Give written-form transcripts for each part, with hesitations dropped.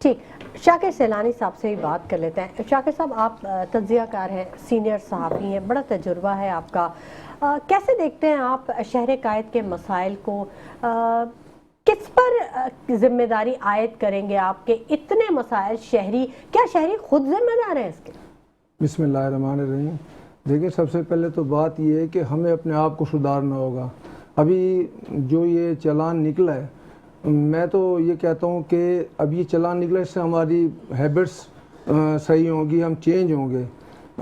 ٹھیک، شاکر سیلانی صاحب سے ہی بات کر لیتے ہیں. شاکر صاحب، آپ تجزیہ کار ہیں، سینئر صحافی ہیں، بڑا تجربہ ہے آپ کا. کیسے دیکھتے ہیں آپ شہر قائد کے مسائل کو؟ کس پر ذمہ داری عائد کریں گے آپ کے اتنے مسائل؟ کیا شہری خود ذمہ دار ہیں اس کے؟ بسم اللہ الرحمن الرحیم. دیکھیں، سب سے پہلے تو بات یہ ہے کہ ہمیں اپنے آپ کو سدھارنا ہوگا. ابھی جو یہ چلان نکلا ہے، میں تو یہ کہتا ہوں کہ اب یہ چلان نکلا، اس سے ہماری ہیبٹس صحیح ہوں گی، ہم چینج ہوں گے.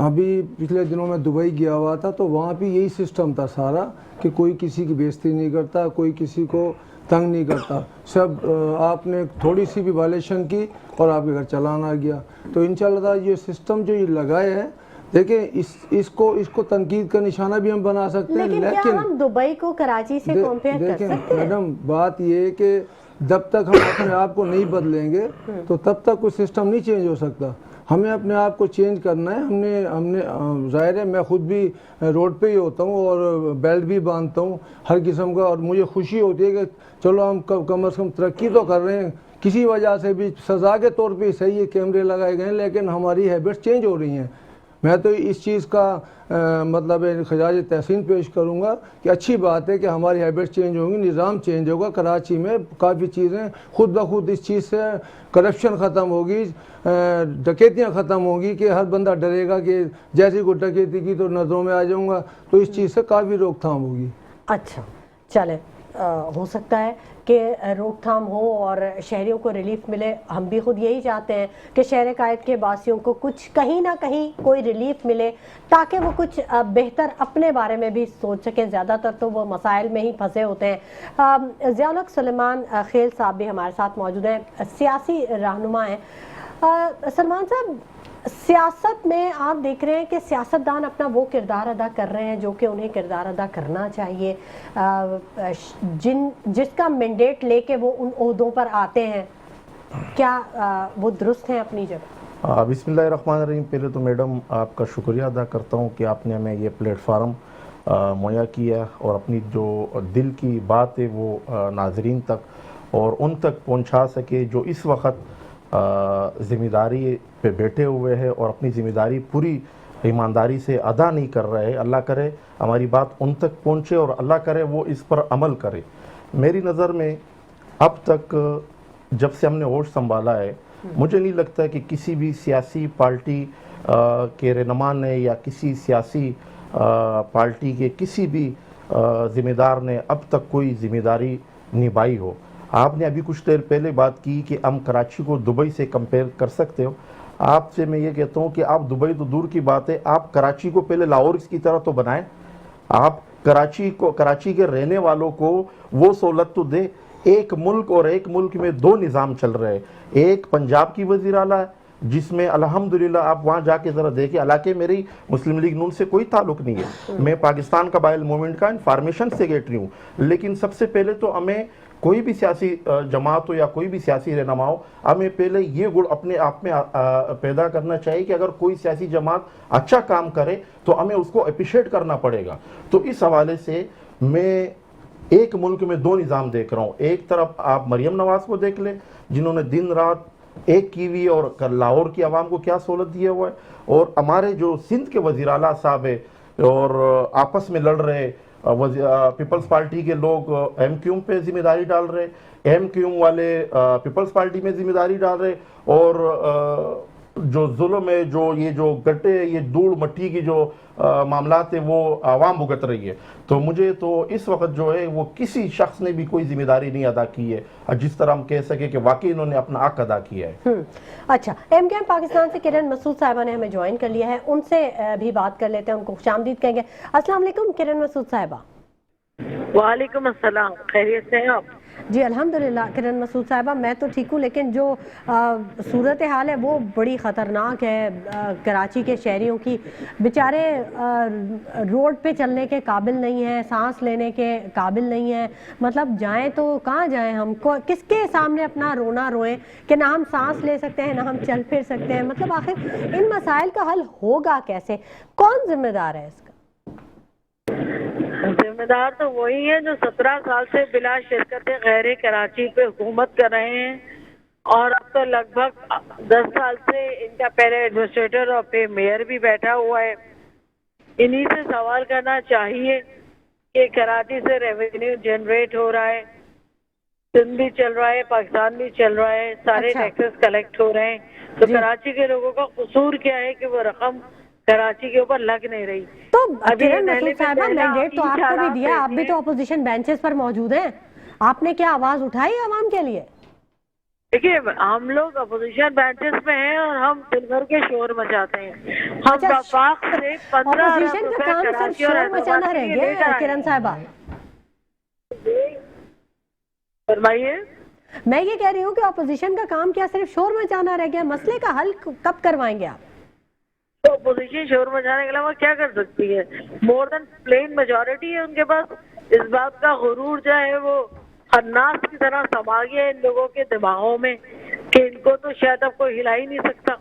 ابھی پچھلے دنوں میں دبئی گیا ہوا تھا، تو وہاں بھی یہی سسٹم تھا سارا کہ کوئی کسی کی بےعزتی نہیں کرتا، کوئی کسی کو تنگ نہیں کرتا. سب آپ نے تھوڑی سی بھی وائلیشن کی اور آپ کے گھر چلان آ گیا. تو انشاءاللہ تعالی یہ سسٹم جو یہ لگائے ہیں، دیکھیں اس کو تنقید کا نشانہ بھی ہم بنا سکتے ہیں، لیکن کیا ہم دبئی کو کراچی سے کمپیئر کر سکتے ہیں؟ دیکھیں میڈم، بات یہ ہے کہ جب تک ہم اپنے آپ کو نہیں بدلیں گے تو تب تک کوئی سسٹم نہیں چینج ہو سکتا. ہمیں اپنے آپ کو چینج کرنا ہے. ہم نے ظاہر ہے، میں خود بھی روڈ پہ ہی ہوتا ہوں اور بیلٹ بھی باندھتا ہوں ہر قسم کا، اور مجھے خوشی ہوتی ہے کہ چلو ہم کم از کم ترقی تو کر رہے ہیں. کسی وجہ سے بھی سزا کے طور پہ صحیح ہے، کیمرے لگائے گئے ہیں، لیکن ہماری ہیبٹس چینج ہو رہی ہیں. میں تو اس چیز کا مطلب خراج تحسین پیش کروں گا کہ اچھی بات ہے کہ ہماری ہیبٹس چینج ہوں گی، نظام چینج ہوگا. کراچی میں کافی چیزیں خود بخود اس چیز سے کرپشن ختم ہوگی، ڈکیتیاں ختم ہوگی کہ ہر بندہ ڈرے گا کہ جیسی کوئی ڈکیتی کی تو نظروں میں آ جاؤں گا. تو اس چیز سے کافی روک تھام ہوگی. اچھا، چلیں، ہو سکتا ہے کہ روک تھام ہو اور شہریوں کو ریلیف ملے. ہم بھی خود یہی چاہتے ہیں کہ شہر قائد کے باسیوں کو کچھ کہیں نہ کہیں کوئی ریلیف ملے تاکہ وہ کچھ بہتر اپنے بارے میں بھی سوچ سکیں. زیادہ تر تو وہ مسائل میں ہی پھنسے ہوتے ہیں. ضیاء الحق سلیمان خیل صاحب بھی ہمارے ساتھ موجود ہیں، سیاسی رہنما ہیں. سلمان صاحب، سیاست میں آپ دیکھ رہے ہیں کہ سیاستدان اپنا وہ کردار ادا کر رہے ہیں جو کہ انہیں کردار ادا کرنا چاہیے. جس کا مینڈیٹ لے کے وہ ان عہدوں پر آتے ہیں، کیا وہ درست ہیں اپنی جگہ؟ بسم اللہ الرحمن الرحیم. پہلے تو میڈم آپ کا شکریہ ادا کرتا ہوں کہ آپ نے ہمیں یہ پلیٹ فارم مہیا کیا اور اپنی جو دل کی بات ہے وہ ناظرین تک اور ان تک پہنچا سکے جو اس وقت ذمہ داری پہ بیٹھے ہوئے ہیں اور اپنی ذمہ داری پوری ایمانداری سے ادا نہیں کر رہے. اللہ کرے ہماری بات ان تک پہنچے اور اللہ کرے وہ اس پر عمل کرے. میری نظر میں اب تک جب سے ہم نے ہوش سنبھالا ہے، مجھے نہیں لگتا کہ کسی بھی سیاسی پارٹی کے رہنما نے یا کسی سیاسی پارٹی کے کسی بھی ذمہ دار نے اب تک کوئی ذمہ داری نبھائی ہو. آپ نے ابھی کچھ دیر پہلے بات کی کہ ہم کراچی کو دبئی سے کمپیئر کر سکتے ہو. آپ سے میں یہ کہتا ہوں کہ آپ دبئی تو دور کی بات ہے، آپ کراچی کو پہلے لاہور کی طرح تو بنائیں. آپ کراچی کے رہنے والوں کو وہ سہولت تو دے. ایک ملک اور ایک ملک میں دو نظام چل رہے ہیں. ایک پنجاب کی وزیر اعلیٰ ہے جس میں الحمدللہ آپ وہاں جا کے ذرا دیکھیں، حالانکہ میری مسلم لیگ نون سے کوئی تعلق نہیں ہے، میں پاکستان قبائل موومنٹ کا انفارمیشن سیکریٹری ہوں. لیکن سب سے پہلے تو ہمیں کوئی بھی سیاسی جماعت ہو یا کوئی بھی سیاسی رہنما ہو، ہمیں پہلے یہ گڑ اپنے آپ میں پیدا کرنا چاہیے کہ اگر کوئی سیاسی جماعت اچھا کام کرے تو ہمیں اس کو اپریشیٹ کرنا پڑے گا. تو اس حوالے سے میں ایک ملک میں دو نظام دیکھ رہا ہوں. ایک طرف آپ مریم نواز کو دیکھ لیں جنہوں نے دن رات ایک کی ہوئی اور لاہور کی عوام کو کیا سہولت دیا ہوا ہے، اور ہمارے جو سندھ کے وزیر اعلیٰ صاحب ہیں اور آپس میں لڑ رہے پیپلز پارٹی کے لوگ ایم کیو ایم پہ ذمہ داری ڈال رہے، ایم کیو ایم والے پیپلز پارٹی میں ذمہ داری ڈال رہے، اور جو ظلم ہے، جو یہ جو گٹے، یہ دھول مٹی کی جو معاملات ہیں وہ عوام بھگت رہی ہے. تو مجھے تو اس وقت جو ہے وہ کسی شخص نے بھی کوئی ذمہ داری نہیں ادا کی ہے جس طرح ہم کہہ سکے کہ واقعی انہوں نے اپنا حق ادا کیا ہے. اچھا، ایم کیو ایم پاکستان سے کرن مسعود صاحبہ نے ہمیں جوائن کر لیا ہے، ان سے بھی بات کر لیتے ہیں، ان کو خوش آمدید کہیں گے. السلام علیکم کرن مسعود صاحبہ. وعلیکم السلام، خیریت سے ہیں آپ؟ جی الحمدللہ کرن مسعود صاحبہ، میں تو ٹھیک ہوں، لیکن جو صورتحال ہے وہ بڑی خطرناک ہے. کراچی کے شہریوں کی بیچارے روڈ پہ چلنے کے قابل نہیں ہیں، سانس لینے کے قابل نہیں ہیں. مطلب جائیں تو کہاں جائیں؟ ہم کو کس کے سامنے اپنا رونا روئیں کہ نہ ہم سانس لے سکتے ہیں نہ ہم چل پھر سکتے ہیں. مطلب آخر ان مسائل کا حل ہوگا کیسے؟ کون ذمہ دار ہے اس کا؟ ذمہ دار تو وہی ہے جو 17 سال سے بلا شرکت غیر کراچی پہ حکومت کر رہے ہیں. اور اب تو لگ بھگ 10 سال سے ان کا پہلے ایڈمنسٹریٹر اور پھر میئر بھی بیٹھا ہوا ہے. انہی سے سوال کرنا چاہیے کہ کراچی سے ریونیو جنریٹ ہو رہا ہے, سندھ بھی چل رہا ہے, پاکستان بھی چل رہا ہے, سارے اچھا. ٹیکسز کلیکٹ ہو رہے ہیں, تو جی. کراچی کے لوگوں کا قصور کیا ہے کہ وہ رقم کراچی کے اوپر لگ نہیں رہی؟ تو ابھی کرن دہلی مسعود میں صاحبہ پہلا مینڈیٹ تو آپ کو بھی حالات دیا, آپ بھی دیکھیں. تو اپوزیشن بینچز پر موجود ہیں, آپ نے کیا آواز اٹھائی عوام کے لیے؟ دیکھیے ہم لوگ اپوزیشن بینچز میں ہیں اور ہم دن بھر کے شور مچاتے ہیں. ہم اچھا, وفاق سے 15 ارب اپوزیشن کا روپے کام صرف کراچی اور شور حیدرآباد مچانا کے رہ لیے گیا لے کر ہے آئے کرن ہیں. صاحبہ؟ فرمائیے. میں یہ کہہ رہی ہوں کہ اپوزیشن کا کام کیا صرف شور مچانا رہ گیا؟ مسئلے کا حل کب کروائیں گے آپ؟ تو اپوزیشن شور مچانے کے علاوہ کیا کر سکتی ہے؟ مور دین پلین میجورٹی ہے ان کے پاس. اس بات کا غرور جو ہے وہ خناس کی طرح سما گیا ان لوگوں کے دماغوں میں کہ ان کو تو شاید اب کوئی ہلا ہی نہیں سکتا.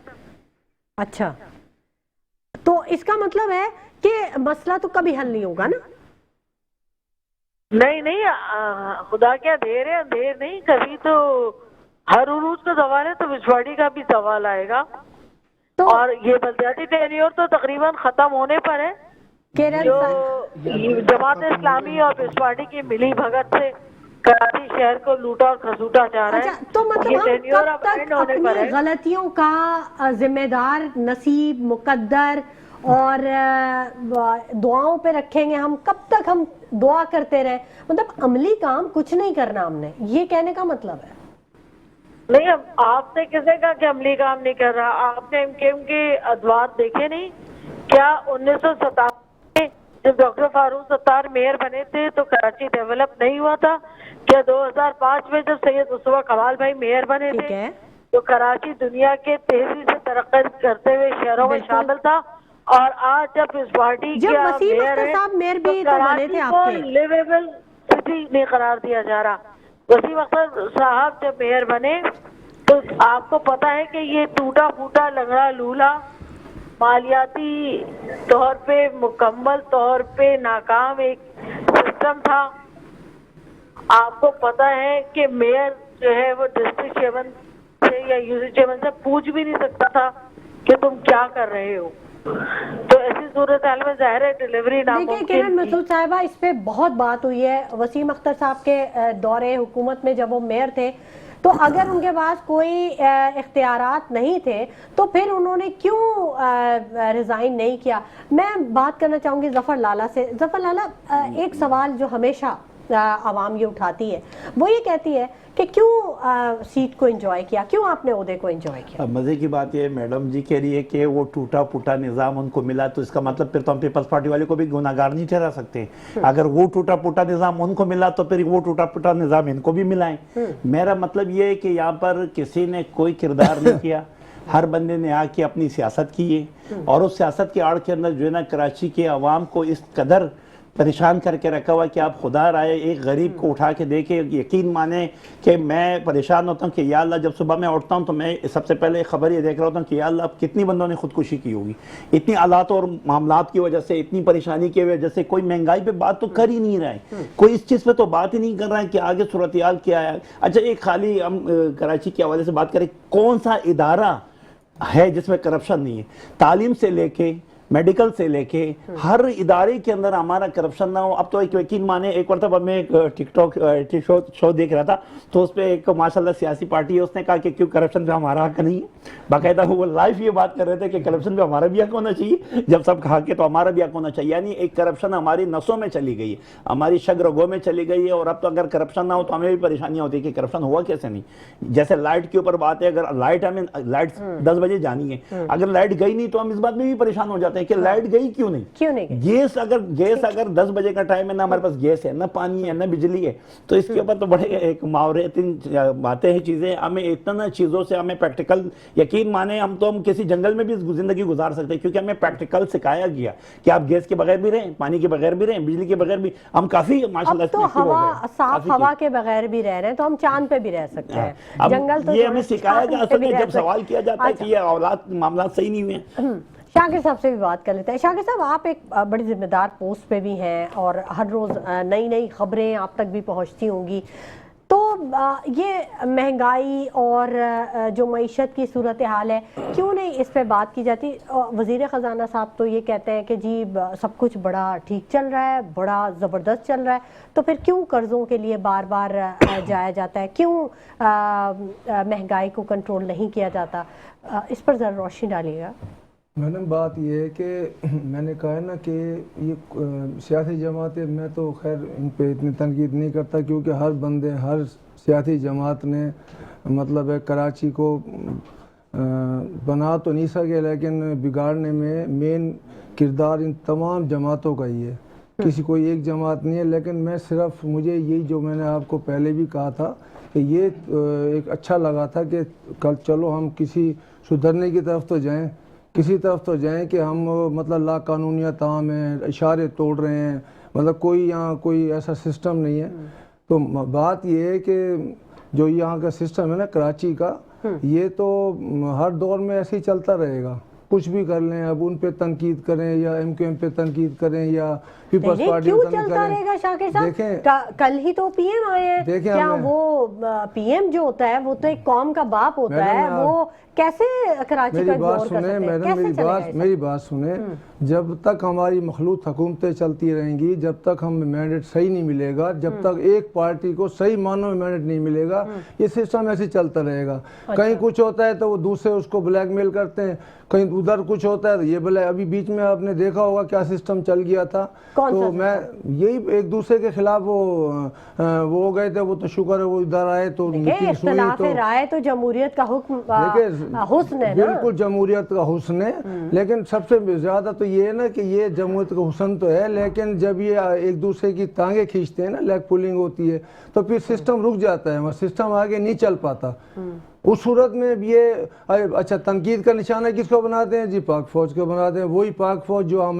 اچھا, تو اس کا مطلب ہے کہ مسئلہ تو کبھی حل نہیں ہوگا نا؟ نہیں, خدا کیا دیر ہے, اندھیر نہیں. کبھی تو ہر عروج کا سوال ہے تو بچواڑی کا بھی سوال آئے گا. تو اور یہ بلدیاتی ٹینیور تو تقریباً ختم ہونے پر ہے. کرن جو جماعت اسلامی اور بچواڑی کی ملی بھگت سے کراچی شہر کو لوٹا اور کھسوٹا جا رہا اچھا, ہے, تو مطلب یہ ہم ٹینیور کب اب تک اینڈ ہونے پر اپنی ہے. غلطیوں کا ذمہ دار نصیب, مقدر اور دعاؤں پہ رکھیں گے؟ ہم کب تک ہم دعا کرتے رہے؟ مطلب عملی کام کچھ نہیں کرنا ہم نے, یہ کہنے کا مطلب ہے؟ نہیں, اب آپ نے کسے کہا کہ عملی کام نہیں کر رہا؟ آپ نے MKM کے ادوار دیکھے نہیں کیا؟ 1957 میں جب ڈاکٹر فاروق ستار میئر بنے تھے تو کراچی ڈیولپ نہیں ہوا تھا کیا؟ 2005 میں جب سید مصطفیٰ کمال بھائی میئر بنے ٹھیک تھے ہے, تو کراچی دنیا کے تیزی سے ترقی کرتے ہوئے شہروں میں بالکل. شامل تھا. اور آج جب اس پارٹی جب کا وسیم میئر اختر ہے صاحب میئر تو بھی تو بنے تھے کراچی آپ کو کے. لیویبل سٹی نہیں قرار دیا جا رہا. وسیم اختر صاحب جب میئر بنے تو آپ کو پتا ہے کہ یہ ٹوٹا پھوٹا لنگڑا لولا مالیاتی طور پہ مکمل طور پہ ناکام ایک سسٹم تھا. آپ کو پتا ہے کہ میئر جو ہے وہ ڈسٹرکٹ چیئرمین سے یا یوزی چیئرمین سے پوچھ بھی نہیں سکتا تھا کہ تم کیا کر رہے ہو. تو ایسی صورتحال میں ظاہر ہے ڈیلیوری دیکھیں ناممکن کرن تھی. مسعود صاحبہ, اس پہ بہت بات ہوئی ہے. وسیم اختر صاحب کے دور حکومت میں جب وہ میئر تھے تو اگر ان کے پاس کوئی اختیارات نہیں تھے تو پھر انہوں نے کیوں ریزائن نہیں کیا؟ میں بات کرنا چاہوں گی ظفر لالا سے. ظفر لالا, ایک سوال جو ہمیشہ عوام یہ اٹھاتی ہے وہ یہ کہتی ہے کہ کیوں سیٹ کو انجوائے کیا, کیوں آپ نے عہدے کو انجوائے کیا؟ مزے کی بات یہ میڈم جی کہہ رہی ہے کہ وہ ٹوٹا پھوٹا نظام ان کو ملا, تو اس کا مطلب پھر تو ہم پیپلز پارٹی والے کو بھی گناہگار نہیں ٹھہرا سکتے. اگر وہ ٹوٹا پھوٹا نظام ان کو ملا تو پھر وہ ٹوٹا پھوٹا نظام ان کو بھی ملائیں. میرا مطلب یہ ہے کہ یہاں پر کسی نے کوئی کردار نہیں کیا, ہر بندے نے آ کے اپنی سیاست کی ہے, اور اس سیاست کے آڑ کے اندر جو ہے نا کراچی کے عوام کو اس قدر پریشان کر کے رکھا ہوا کہ آپ خدا رائے ایک غریب کو اٹھا کے دیکھے, یقین مانے کہ میں پریشان ہوتا ہوں کہ یا اللہ جب صبح میں اٹھتا ہوں تو میں سب سے پہلے خبر یہ دیکھ رہا ہوتا ہوں کہ یا اللہ اب کتنی بندوں نے خودکشی کی ہوگی, اتنی حالات اور معاملات کی وجہ سے, اتنی پریشانی کی وجہ سے. کوئی مہنگائی پہ بات تو کر ہی نہیں رہا ہے, کوئی اس چیز پہ تو بات ہی نہیں کر رہا ہے کہ آگے صورتحال کیا ہے. اچھا, ایک خالی ہم کراچی کے حوالے سے بات کریں, کون سا ادارہ ہے جس میں کرپشن نہیں ہے؟ تعلیم سے لے کے میڈیکل سے لے کے ہر ادارے کے اندر ہمارا کرپشن نہ ہو. اب تو ایک یقین مانے, ایک مرتبہ میں ایک ٹک ٹاک شو دیکھ رہا تھا تو اس پہ ایک ماشاءاللہ سیاسی پارٹی ہے, اس نے کہا کہ کیوں کرپشن پہ ہمارا حق نہیں ہے. باقاعدہ وہ لائف یہ بات کر رہے تھے کہ کرپشن پہ ہمارا بھی حق ہونا چاہیے, جب سب کھا کے تو ہمارا بھی حق ہونا چاہیے. یعنی ایک کرپشن ہماری نسوں میں چلی گئی ہے, ہماری شگ رگوں میں چلی گئی ہے. اور اب تو اگر کرپشن نہ ہو تو ہمیں بھی پریشانیاں ہوتی ہے کہ کرپشن ہوا کیسے نہیں. جیسے لائٹ کے اوپر بات ہے, اگر لائٹ ہمیں 10 بجے جانی ہے, اگر لائٹ گئی نہیں تو ہم اس بات میں بھی پریشان ہو جاتے ہیں کہ لائٹ گئی کیوں نہیں. گیس اگر 10 بجے کا ٹائم ہے, نہ ہمارے پاس گیس ہے, نہ پانی ہے, نہ بجلی ہے, تو اس کے اوپر تو بڑے ایک محاورتی باتیں ہیں, چیزیں. ہمیں اتنا چیزوں سے ہمیں پریکٹیکل, یقین مانے ہم کسی جنگل میں بھی زندگی گزار سکتے ہیں کیونکہ ہمیں پریکٹیکل سکھایا گیا کہ آپ گیس کے بغیر بھی رہیں, پانی کے بغیر بھی رہیں, بجلی کے بغیر بھی. ہم کافی ماشاءاللہ اب تو صاف ہوا کے بغیر بھی رہ رہے ہیں, تو ہم چاند پہ بھی رہ سکتے ہیں. جنگل تو یہ ہمیں سکھایا گیا. اصل میں جب سوال کیا جاتا ہے کہ یہ اولاد معاملات صحیح نہیں ہوئے ہیں. شاکر صاحب سے بھی بات کر لیتے ہیں. شاکر صاحب, آپ ایک بڑی ذمہ دار پوسٹ پہ بھی ہیں اور ہر روز نئی نئی خبریں آپ تک بھی پہنچتی ہوں گی. تو یہ مہنگائی اور جو معیشت کی صورتحال ہے کیوں نہیں اس پہ بات کی جاتی؟ وزیر خزانہ صاحب تو یہ کہتے ہیں کہ جی سب کچھ بڑا ٹھیک چل رہا ہے، بڑا زبردست چل رہا ہے، تو پھر کیوں قرضوں کے لیے بار بار جایا جاتا ہے؟ کیوں مہنگائی کو کنٹرول نہیں کیا جاتا؟ اس پر ذرا روشنی ڈالیے گا۔ میڈم بات یہ ہے کہ میں نے کہا ہے نا کہ یہ سیاسی جماعتیں، میں تو خیر ان پہ اتنی تنقید نہیں کرتا کیونکہ ہر سیاسی جماعت نے مطلب ہے کراچی کو بنا تو نہیں سکے لیکن بگاڑنے میں مین کردار ان تمام جماعتوں کا ہی ہے، کسی کوئی ایک جماعت نہیں ہے۔ لیکن میں صرف مجھے یہی جو میں نے آپ کو پہلے بھی کہا تھا کہ یہ ایک اچھا لگا تھا کہ کل چلو ہم کسی سدھرنے کی طرف تو جائیں، کسی طرف تو جائیں کہ ہم مطلب لا قانونیت عام ہیں، اشارے توڑ رہے ہیں، مطلب کوئی یہاں کوئی ایسا سسٹم نہیں ہے۔ تو بات یہ ہے کہ جو یہاں کا سسٹم ہے نا کراچی کا، یہ تو ہر دور میں ایسے ہی چلتا رہے گا، کچھ بھی کر لیں، اب ان پہ تنقید کریں یا ایم کیو ایم پہ تنقید کریں یا پیپلز پارٹی کیوں پہ تنقید چلتا رہے گا شاکر صاحب؟ کل ہی تو پی ایم آئے ہیں، کیا وہ پی ایم جو ہوتا ہے وہ تو ایک قوم کا باپ ہوتا ہے، وہ کیسے کراچی کا اگنور کر سکتے ہیں؟ میڈم میری بات سنیں، جب تک ہماری مخلوط حکومتیں چلتی رہیں گی، جب تک ہمیں مینڈیٹ صحیح نہیں ملے گا، جب تک ایک پارٹی کو صحیح معنوں میں مینڈیٹ نہیں ملے گا، یہ سسٹم ایسے چلتا رہے گا۔ کہیں کچھ ہوتا ہے تو وہ دوسرے اس کو بلیک میل کرتے ہیں، کہیں ادھر کچھ ہوتا ہے تو یہ بلے ابھی بیچ میں آپ نے دیکھا ہوگا کیا سسٹم چل گیا تھا، تو میں یہی ایک دوسرے کے خلاف وہ ہو گئے تھے، وہ تو شکر ہے وہ ادھر آئے تو اختلاف رائے تو جمہوریت کا حسن ہے، بالکل جمہوریت کا حسن ہے، لیکن سب سے زیادہ تو یہ ہے نا کہ یہ جمہوریت کا حسن تو ہے، لیکن جب یہ ایک دوسرے کی ٹانگیں کھینچتے ہیں نا، لیگ پولنگ ہوتی ہے تو پھر سسٹم رک جاتا ہے، سسٹم آگے نہیں چل پاتا۔ اس صورت میں یہ اچھا تنقید کا نشانہ کس کو بناتے ہیں؟ جی پاک فوج کو بناتے ہیں، وہی پاک فوج جو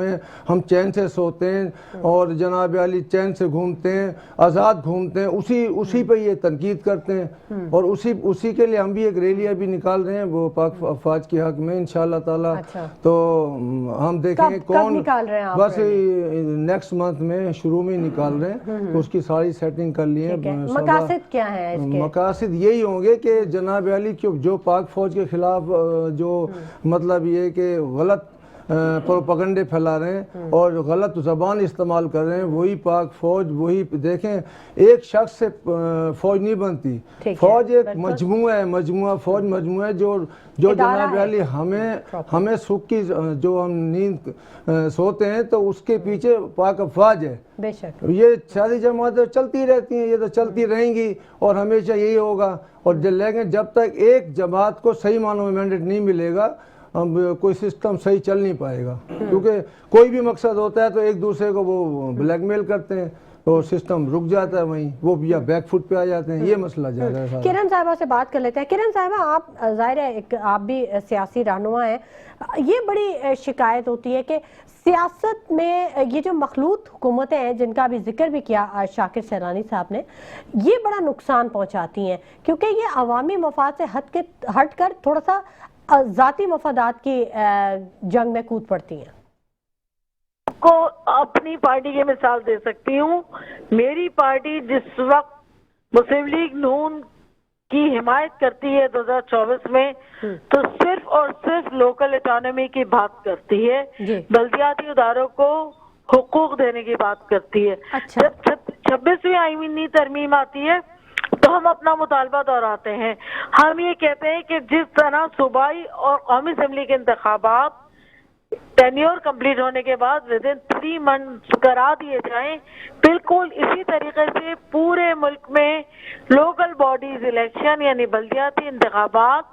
ہم چین سے سوتے ہیں اور جناب علی چین سے گھومتے ہیں، آزاد گھومتے ہیں، اسی پہ یہ تنقید کرتے ہیں، اور اسی کے لیے ہم بھی ایک ریلی ابھی نکال رہے ہیں وہ پاک فوج کے حق میں انشاءاللہ تعالی۔ تو ہم دیکھیں گے کون، بس نیکسٹ منتھ میں شروع میں نکال رہے ہیں، تو اس کی ساری سیٹنگ کر لی ہے۔ مقاصد کیا ہے اس کے؟ مقاصد یہی ہوں گے کہ جناب علی جو پاک فوج کے خلاف جو مطلب یہ کہ غلط پروپیگنڈے پھیلا رہے ہیں اور غلط زبان استعمال کر رہے ہیں، وہی پاک فوج، وہی دیکھیں ایک شخص سے فوج نہیں بنتی، فوج ایک مجموعہ فوج مجموعہ جو جناب علی ہمیں سکھ کی جو ہم نیند سوتے ہیں تو اس کے پیچھے پاک افواج ہے۔ بے شک یہ ساری جماعتیں چلتی رہتی ہیں، یہ تو چلتی رہیں گی اور ہمیشہ یہی ہوگا، اور لیکن جب تک ایک جماعت کو صحیح معنوں میں مینڈیٹ نہیں ملے گا کوئی سسٹم صحیح چل نہیں پائے گا، کیونکہ کوئی بھی مقصد ہوتا ہے تو ایک دوسرے کو وہ بلیک میل کرتے ہیں اور سسٹم رک جاتا ہے، وہیں وہ یا بیک فٹ پہ آ جاتے ہیں، یہ مسئلہ جا رہا ہے۔ کرن صاحبہ سے بات کر لیتے ہیں۔ کرن صاحبہ، آپ ظاہر ہے آپ بھی سیاسی رہنما ہیں، یہ بڑی شکایت ہوتی ہے کہ سیاست میں یہ جو مخلوط حکومتیں ہیں جن کا بھی ذکر بھی کیا شاکر سیلانی صاحب نے، یہ بڑا نقصان پہنچاتی ہیں کیونکہ یہ عوامی مفاد سے ہٹ کر تھوڑا سا ذاتی مفادات کی جنگ میں کود پڑتی ہیں۔ کو اپنی پارٹی کی مثال دے سکتی ہوں، میری پارٹی جس وقت مسلم لیگ نون کی حمایت کرتی ہے 2024 میں تو صرف اور صرف لوکل اٹانومی کی بات کرتی ہے، بلدیاتی اداروں کو حقوق دینے کی بات کرتی ہے۔ جب 26ویں آئینی ترمیم آتی ہے تو ہم اپنا مطالبہ دہراتے ہیں، ہم یہ کہتے ہیں کہ جس طرح صوبائی اور قومی اسمبلی کے انتخابات ٹینیور کمپلیٹ ہونے کے بعد ودن 3 منتھس کرا دیے جائیں، بالکل اسی طریقے سے پورے ملک میں لوکل باڈیز الیکشن یعنی بلدیاتی انتخابات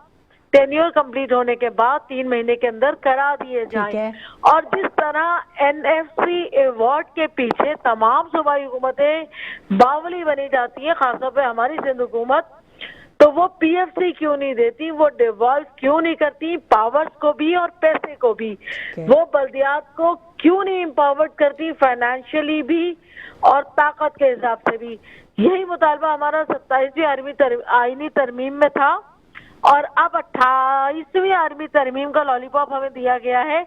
ٹینیور کمپلیٹ ہونے کے بعد 3 مہینے کے اندر کرا دیے جائیں، اور جس طرح NFC ایوارڈ کے پیچھے تمام صوبائی حکومتیں باولی بنی جاتی ہیں، خاص طور پہ ہماری سندھ حکومت، تو وہ PFC کیوں نہیں دیتی، وہ ڈیوالو کیوں نہیں کرتی پاورز کو بھی اور پیسے کو بھی، وہ بلدیات کو کیوں نہیں امپاورڈ کرتی فائنینشلی بھی اور طاقت کے حساب سے بھی۔ یہی مطالبہ ہمارا 27ویں آئینی ترمیم میں تھا، اور اب 28ویں آئینی ترمیم کا لالی پاپ ہمیں دیا گیا ہے۔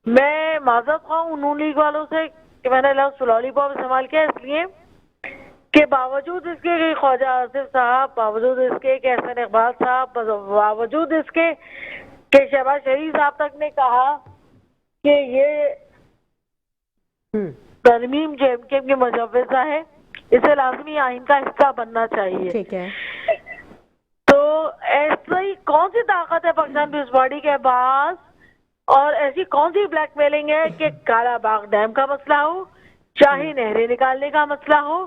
میں معذرت خواہ ہوں نون لیگ والوں سے کہ میں نے لفظ لالی پاپ استعمال کیا، اس لیے کہ باوجود اس کے کہ خواجہ آصف صاحب، باوجود اس کے کہ احسن اقبال صاحب، باوجود اس کے کہ شہباز شریف صاحب تک نے کہا کہ یہ ترمیم جو ایم کیو ایم کی مجوزہ ہے، اسے لازمی آئین کا حصہ بننا چاہیے. ٹھیک ہے. تو ایسی کون سی طاقت ہے پاکستان پیپلز پارٹی کے پاس، اور ایسی کون سی بلیک میلنگ ہے کہ کالا باغ ڈیم کا مسئلہ ہو، چاہے نہریں نکالنے کا مسئلہ ہو،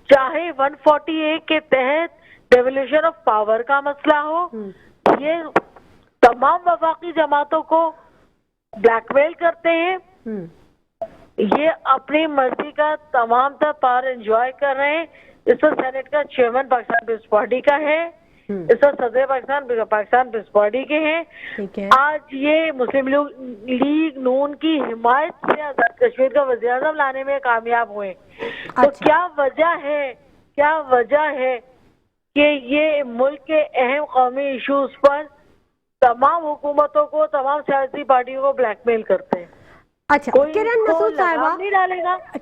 چاہے 140A کے تحت ڈیولیوشن آف پاور کا مسئلہ ہو، یہ تمام وفاقی جماعتوں کو بلیک میل کرتے ہیں. یہ اپنی مرضی کا تمام تر پاور انجوائے کر رہے ہیں. اس وقت سینٹ کا چیئرمین پاکستان پیپلز پارٹی کا ہے، اس وقت صدر پاکستان پیپلز پارٹی کے ہیں. آج یہ مسلم لیگ نون کی حمایت سے آزاد کشمیر کا وزیر اعظم لانے میں کامیاب ہوئے. تو کیا وجہ ہے کہ یہ ملک کے اہم قومی ایشوز پر تمام حکومتوں کو، تمام سیاسی پارٹیوں کو بلیک میل کرتے ہیں؟ اچھا کرن مسعود صاحبہ،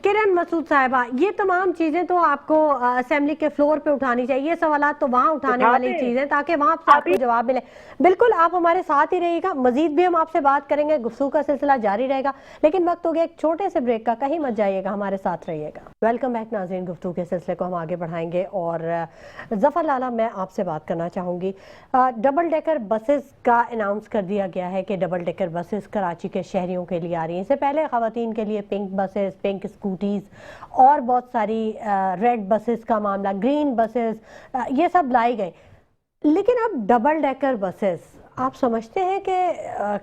کرن مسعود صاحبہ، یہ تمام چیزیں تو آپ کو اسمبلی کے فلور پہ اٹھانی چاہیے، یہ سوالات تو وہاں اٹھانے والی چیزیں تاکہ وہاں سے آپ کو جواب ملے. بالکل آپ ہمارے ساتھ ہی رہیے گا، مزید بھی ہم آپ سے بات کریں گے، گفتگو کا سلسلہ جاری رہے گا، لیکن وقت ہو گیا ایک چھوٹے سے بریک کا، کہیں مت جائیے گا، ہمارے ساتھ رہیے گا. ویلکم بیک ناظرین، گفتگو کے سلسلے کو ہم آگے بڑھائیں گے اور ظفر لالا میں آپ سے بات کرنا چاہوں گی. ڈبل ڈیکر بسز کا اناؤنس کر دیا گیا ہے کہ ڈبل ڈیکر بسز کراچی کے شہریوں کے لیے آ رہی ہیں. اس سے پہلے خواتین کے لیے پنک بسز، پنک اسکوٹیز اور بہت ساری ریڈ بسز کا معاملہ، گرین بسز، یہ سب لائی گئے. لیکن اب ڈبل ڈیکر بسز، آپ سمجھتے ہیں کہ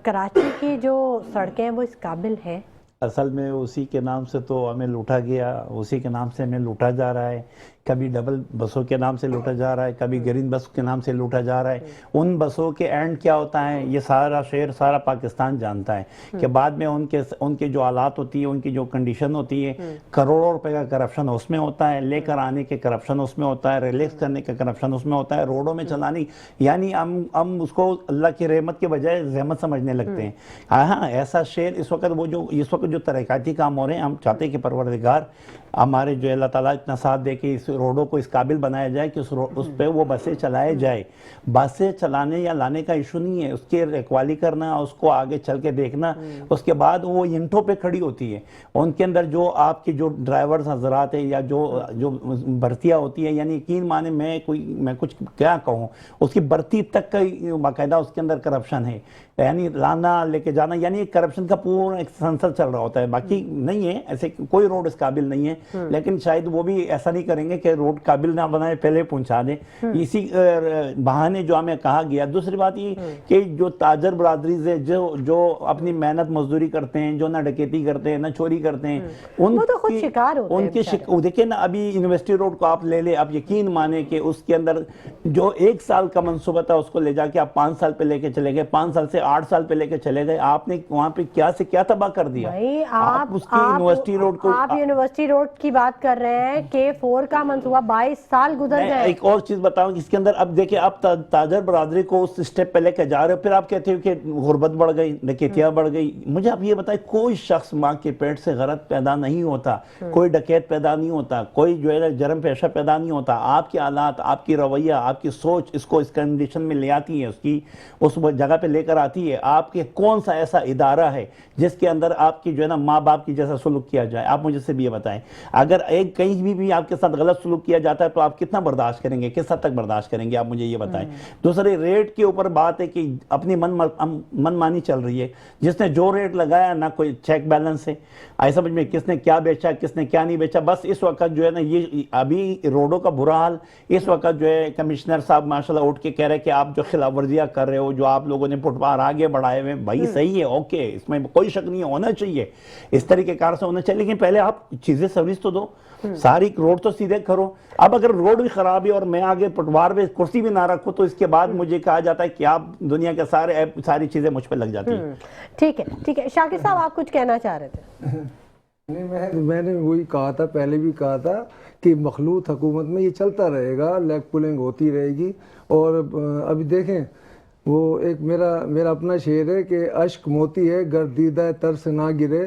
کراچی کی جو سڑکیں ہیں وہ اس قابل ہیں؟ اصل میں اسی کے نام سے تو ہمیں لوٹا گیا، اسی کے نام سے ہمیں لوٹا جا رہا ہے. کبھی ڈبل بسوں کے نام سے لوٹا جا رہا ہے، کبھی گرین بس کے نام سے لوٹا جا رہا ہے. ان بسوں کے اینڈ کیا ہوتا ہے یہ سارا شہر، سارا پاکستان جانتا ہے کہ بعد میں ان کے جو حالات ہوتی ہیں، ان کی جو کنڈیشن ہوتی ہے، کروڑوں روپے کا کرپشن اس میں ہوتا ہے، لے کر آنے کے کرپشن اس میں ہوتا ہے، ریلیکس کرنے کا کرپشن اس میں ہوتا ہے، روڈوں میں چلانی، یعنی ہم اس کو اللہ کی رحمت کے بجائے زحمت سمجھنے لگتے ہیں. ہاں ایسا شہر اس وقت جو ترقیاتی کام ہو رہے ہیں، ہم چاہتے ہیں کہ پروردگار ہمارے جو اللہ تعالیٰ اتنا ساتھ دے کہ اس روڈوں کو اس قابل بنایا جائے کہ اس پہ وہ بسیں چلائے جائے. بسیں چلانے یا لانے کا ایشو نہیں ہے، اس کی رکھوالی کرنا، اس کو آگے چل کے دیکھنا. اس کے بعد وہ ینٹوں پہ کھڑی ہوتی ہے، ان کے اندر جو آپ کی جو ڈرائیورز حضرات ہیں یا جو برتیاں ہوتی ہیں، یعنی یقین مانے میں کچھ کیا کہوں، اس کی برتی تک کا باقاعدہ اس کے اندر کرپشن ہے، یعنی لانا لے کے جانا، یعنی کرپشن کا پورا ایک سلسلہ چل رہا ہوتا ہے. باقی نہیں ہے، ایسے کوئی روڈ اس قابل نہیں ہے، لیکن شاید وہ بھی ایسا نہیں کریں گے کہ روڈ قابل نہ بنائے پہلے پہنچا دیں، اسی بہانے جو ہمیں کہا گیا. دوسری بات یہ کہ جو تاجر برادریز ہیں جو اپنی محنت مزدوری کرتے ہیں، جو نہ ڈکیتی کرتے ہیں، نہ چوری کرتے ہیں، ان کی دیکھیں نا، ابھی یونیورسٹی روڈ کو آپ لے لیں، آپ یقین مانیں کہ اس کے اندر جو 1 سال کا منصوبہ تھا اس کو لے جا کے آپ 5 سال پہ لے کے چلے گئے، 5 سال سے 8 سال پہ لے کے چلے گئے. آپ نے وہاں پہ کیا سے کیا تباہ کر دیا. آپ اس کی یونیورسٹی روڈ کو، آپ یونیورسٹی روڈ کی بات کر رہے ہیں کہ 4 کا منصوبہ 22 سال گزر گئے. ایک اور چیز بتاؤں کہ اس کے اندر اب دیکھیں، آپ تاجر برادری کو اس سٹیپ پہ لے کے جا رہے ہو، پھر آپ کہتے ہو کہ غربت بڑھ گئی، ڈکیتیاں بڑھ گئی. مجھے آپ یہ بتائیں، کوئی شخص ماں کے پیٹ سے غرض پیدا نہیں ہوتا، کوئی ڈکیت پیدا نہیں ہوتا، کوئی جو ہے جرم پیشہ پیدا نہیں ہوتا. آپ کے حالات، آپ کی رویہ، آپ کی سوچ اس کو اس کنڈیشن میں لے آتی ہے، اس جگہ پہ لے کر آتی ہے. آپ کے کون سا ایسا ادارہ ہے جس کے اندر آپ کی جو ہے نا ماں باپ کی جیسا سلوک کیا جائے؟ آپ مجھے سے بھی یہ بتائیں. اگر کہیں بھی آپ کے ساتھ غلط سلوک کیا جاتا ہے تو آپ کتنا برداشت کریں گے، کس حد تک برداشت کریں گے؟ آپ مجھے یہ بتائیں. دوسرے ریٹ کے اوپر بات ہے کہ اپنی من مانی چل رہی ہے، جس نے جو ریٹ لگایا نہ کوئی چیک بیلنس ہے، ایسا سمجھ میں کس نے کیا بیچا، کس نے کیا نہیں بیچا. بس اس وقت جو ہے نا یہ ابھی روڈوں کا برا حال، اس وقت جو ہے کمشنر صاحب ماشاءاللہ اٹھ کے کہہ رہے کہ آپ جو خلاف ورزیاں کر رہے ہو، جو آپ لوگوں نے فٹ پاتھ آگے بڑھائے ہوئے، بھائی صحیح ہے، اوکے، اس میں کوئی شک نہیں ہونا چاہیے، اس طریقے کار سے ہونا چاہیے، لیکن پہلے آپ چیزیں سروس تو دو، ساری روڈ تو سیدھے کرو. اب اگر روڈ بھی خراب ہے اور میں آگے پٹوار میں کرسی بھی نہ رکھوں تو اس کے بعد مجھے کہا جاتا ہے کہ آپ دنیا کے ساری چیزیں مجھ پہ لگ جاتی ہیں. ٹھیک ہے. شاکر صاحب آپ کچھ کہنا چاہ رہے تھے؟ میں نے وہی کہا تھا، پہلے بھی کہا تھا کہ مخلوط حکومت میں یہ چلتا رہے گا، لیگ پولنگ ہوتی رہے گی. اور ابھی دیکھیں، وہ ایک میرا اپنا شعر ہے کہ اشک موتی ہے گردیدہ تر سے نہ گرے،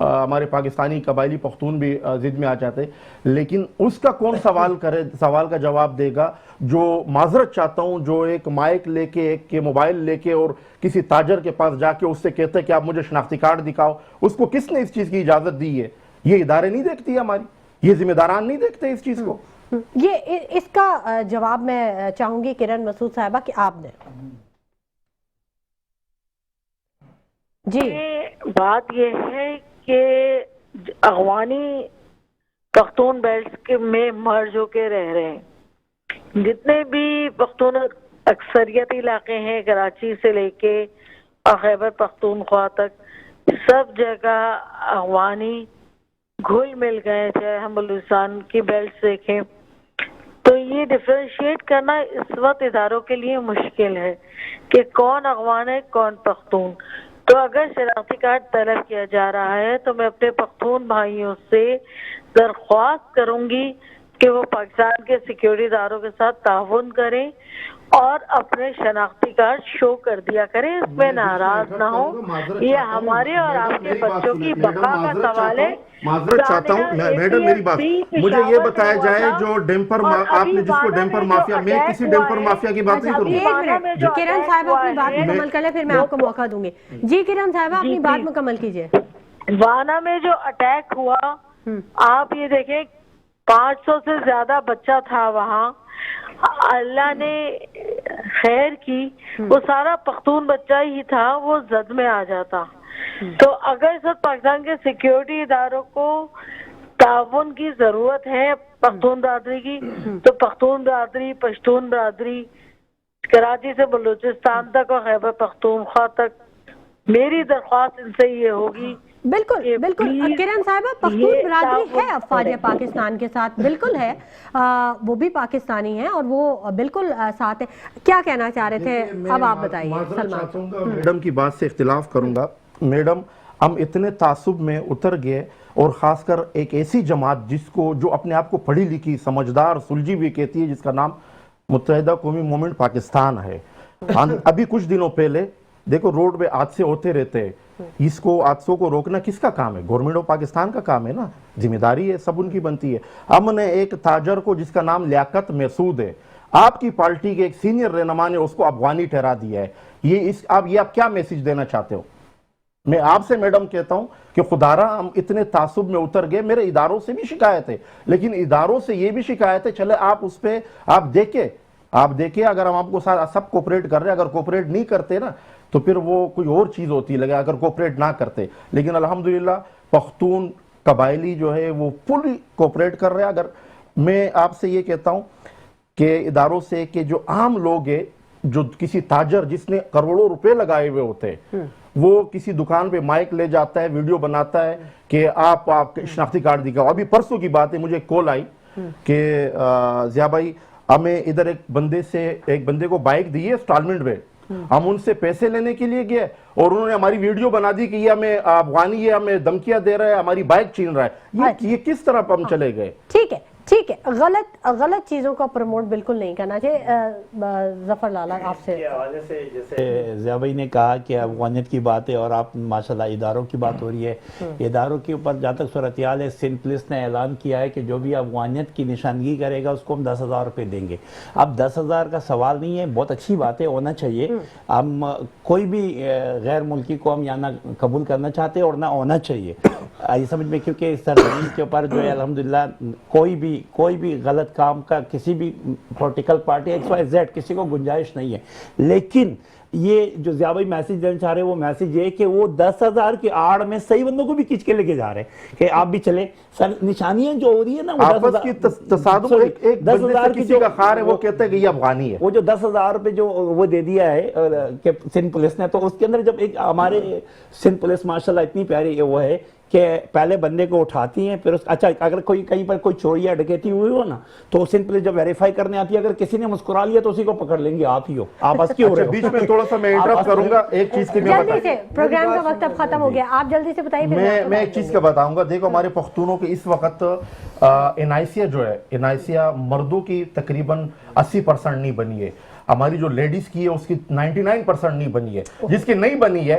ہمارے پاکستانی قبائلی پختون بھی ضد میں آ جاتے، لیکن اس کا کون سوال کا جواب دے گا جو معذرت چاہتا ہوں، جو ایک مائک لے کے ایک موبائل لے کے اور کسی تاجر کے پاس جا کے اس سے کہتا ہے کہ آپ مجھے شناختی کارڈ دکھاؤ، اس کو کس نے اس چیز کی اجازت دی ہے؟ یہ ادارے نہیں دیکھتی ہماری، یہ ذمہ داران نہیں دیکھتے اس چیز کو؟ یہ اس کا جواب میں چاہوں گی کرن مسعود صاحبہ کہ آپ نے جی بات یہ ہے کہ افغانی پختون بیلٹ میں مرج ہو کے رہ رہے ہیں، جتنے بھی پختون اکثریتی علاقے ہیں کراچی سے لے کے خیبر پختونخوا تک، سب جگہ افغانی گھل مل گئے، چاہے ہم بلوچستان کی بیلٹ دیکھیں تو یہ ڈفرینشیٹ کرنا اس وقت اداروں کے لیے مشکل ہے کہ کون افغان ہے کون پختون۔ تو اگر شناختی کارڈ طلب کیا جا رہا ہے تو میں اپنے پختون بھائیوں سے درخواست کروں گی کہ وہ پاکستان کے سیکیورٹی اداروں کے ساتھ تعاون کریں اور اپنے شناختی کارڈ شو کر دیا کریں، اس میں ناراض نہ ہو۔ یہ ہمارے اور آپ کے بچوں کی بقا کا سوال ہے۔ معذرت چاہتا ہوں میڈم، میری بات مجھے یہ بتایا جائے جو ڈیمپر آپ نے جس کو ڈیمپر مافیا، میں کسی ڈیمپر مافیا کی بات نہیں کروں گا۔ کرن صاحبہ اپنی بات مکمل کر لیں پھر میں آپ کو موقع دوں گی۔ جی کرن صاحبہ اپنی بات مکمل کیجئے۔ وانا میں جو اٹیک ہوا، آپ یہ دیکھیں 500 سے زیادہ بچہ تھا وہاں، اللہ نے خیر کی، وہ سارا پختون بچہ ہی تھا، وہ زد میں آ جاتا۔ تو اگر اس وقت پاکستان کے سیکیورٹی اداروں کو تعاون کی ضرورت ہے پختون برادری کی، تو پختون برادری، پشتون برادری کراچی سے بلوچستان تک اور خیبر پختونخوا تک، میری درخواست ان سے یہ ہوگی۔ بالکل بالکل کرن صاحبہ، پختون برادری ہے افواج پاکستان کے ساتھ، بالکل ہے، وہ بھی پاکستانی ہیں اور وہ بالکل ساتھ ہے۔ کیا کہنا چاہ رہے تھے اب آپ بتائیے سلمان؟ میڈم کی بات سے اختلاف کروں گا۔ میڈم ہم اتنے تعصب میں اتر گئے، اور خاص کر ایک ایسی جماعت جو اپنے آپ کو پڑھی لکھی سمجھدار سلجھی بھی کہتی ہے، جس کا نام متحدہ قومی مومنٹ پاکستان ہے۔ ابھی کچھ دنوں پہلے دیکھو روڈ پہ حادثے ہوتے رہتے ہیں، اس کو حادثوں کو روکنا کس کا کام ہے؟ گورنمنٹ آف پاکستان کا کام ہے نا، ذمہ داری ہے، سب ان کی بنتی ہے۔ ہم نے ایک تاجر کو جس کا نام لیاقت محسود ہے، آپ کی پارٹی کے ایک سینئر رہنما نے اس کو افغانی ٹھہرا دیا ہے۔ یہ آپ کیا میسج دینا چاہتے ہو؟ میں آپ سے میڈم کہتا ہوں کہ خدارہ ہم اتنے تعصب میں اتر گئے، میرے اداروں سے بھی شکایت ہے، لیکن اداروں سے یہ بھی شکایت ہے، چلے آپ اس پہ آپ دیکھیں اگر ہم آپ کو سب کوپریٹ کر رہے ہیں، اگر کوپریٹ نہیں کرتے نا تو پھر وہ کوئی اور چیز ہوتی لگے اگر کوپریٹ نہ کرتے، لیکن الحمدللہ پختون قبائلی جو ہے وہ فلی کوپریٹ کر رہے ہیں۔ اگر میں آپ سے یہ کہتا ہوں کہ اداروں سے کہ جو عام لوگ ہیں، جو کسی تاجر جس نے کروڑوں روپے لگائے ہوئے ہوتے ہیں، وہ کسی دکان پہ مائک لے جاتا ہے، ویڈیو بناتا ہے کہ آپ شناختی کارڈ دکھاؤ۔ ابھی پرسوں کی بات ہے، مجھے کال آئی کہ ضیاء بھائی ہمیں ادھر ایک بندے کو بائک دی ہے انسٹالمنٹ پہ، ہم ان سے پیسے لینے کے لیے گئے اور انہوں نے ہماری ویڈیو بنا دی کہ یہ ہمیں افغانی ہے، ہمیں دھمکیاں دے رہا ہے، ہماری بائک چھین رہا ہے۔ یہ کس طرح ہم چلے گئے؟ ٹھیک ہے غلط چیزوں کو پروموٹ بالکل نہیں کرنا چاہیے۔ ظفر لالا آپ سے حوالے سے جیسے ضیاء بھائی نے کہا کہ افغانیت کی بات ہے اور آپ ماشاءاللہ اداروں کی بات ہو رہی ہے، اداروں کے اوپر جہاں تک صورتحال ہے، سندھ پولیس نے اعلان کیا ہے کہ جو بھی افغانیت کی نشاندہی کرے گا اس کو ہم 10,000 روپے دیں گے۔ اب 10,000 کا سوال نہیں ہے، بہت اچھی بات ہے، ہونا چاہیے۔ ہم کوئی بھی غیر ملکی کو ہم یا نہ قبول کرنا چاہتے اور نہ ہونا چاہیے، یہ سمجھ میں، کیونکہ اس سرزمین کے اوپر جو ہے الحمدللہ کوئی بھی غلط کام کا کسی بھی پولیٹیکل پارٹی XYZ کسی کو گنجائش نہیں ہے۔ لیکن یہ جو ضیاء بھائی میسیج دینا چاہ رہے ہیں وہ میسیج یہ کہ وہ 10,000 کی آڑ میں صحیح بندوں کو بھی کھینچ کے لے کے جا رہے ہیں کہ آپ بھی چلے۔ سر نشانیاں جو ہو رہی ہے نا، وہ آپس کی تصادم، ایک بندے سے کسی کا خار ہے، وہ کہتا ہے کہ یہ افغانی ہے۔ وہ جو 10,000 روپے جو وہ دے دیا ہے کہ سندھ پولیس نے، تو اس کے اندر جب ایک ہمارے سندھ پولیس ماشاءاللہ اتنی پیاری وہ ہے کہ پہلے بندے کو اٹھاتی ہیں، پھر اچھا اگر کہیں پر کوئی چوری یا ڈکیتی ہوئی ہو نا تو سندھ پولیس جب ویریفائی کرنے آتی ہے، اگر کسی نے مسکرا لیا تو اسی کو پکڑ لیں گے، آپ ہی ہو، آپ بس کیوں ہو رہے ہو۔ بیچ میں تھوڑا سا میں انٹرپٹ کروں گا، ایک چیز کی میں جلدی سے، پروگرام کا وقت اب ختم ہو گیا، آپ جلدی سے بتائیے۔ میں ایک چیز کا بتاؤں گا، دیکھو ہمارے پختونوں کے اس وقت انائسیہ جو ہے، انائسیہ مردوں کی تقریباً 80% نہیں بنی ہے، ہماری جو لیڈیز کی ہے اس کی 99% نہیں بنی ہے، جس کی نہیں بنی ہے